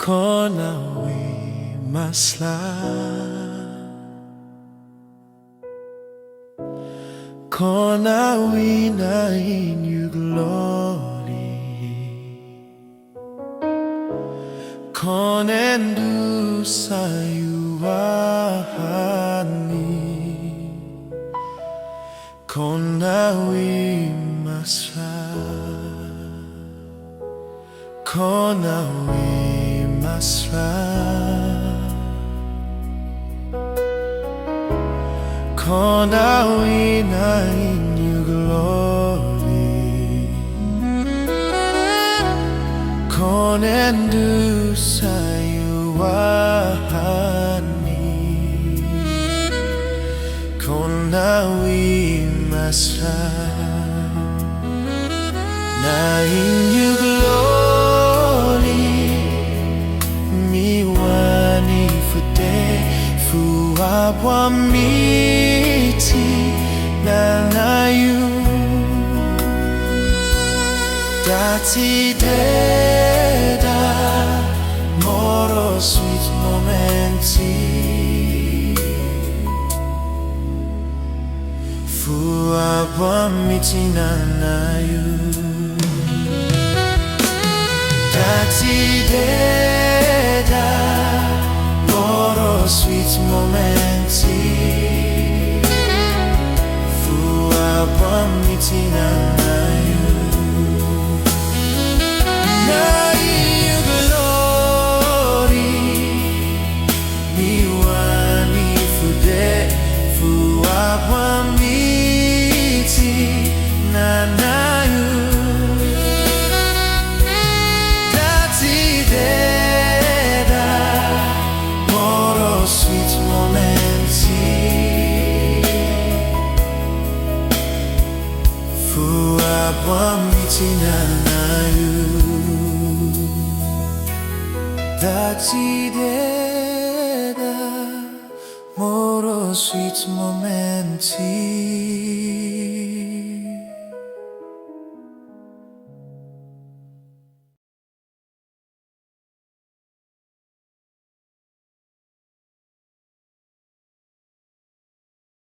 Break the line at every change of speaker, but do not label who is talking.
Kon Na Wi Masra, Kon Na Wi Glori, Kon wani, Kon Na Wi Masra, Kon Na Wi Masra, Kon Na Wi Glori, Kon wani, Kon Na Wi Masra, na inyo Glori, mi wani fuwa miti, nanga Dati moro, swit, momenti, miti, nanga Dati moro, swit, momenti, miti, nanga Glori, mi wani miti, nanga Dati moro, swit, momenti, miti, nanga Dati moro, swit, momenti.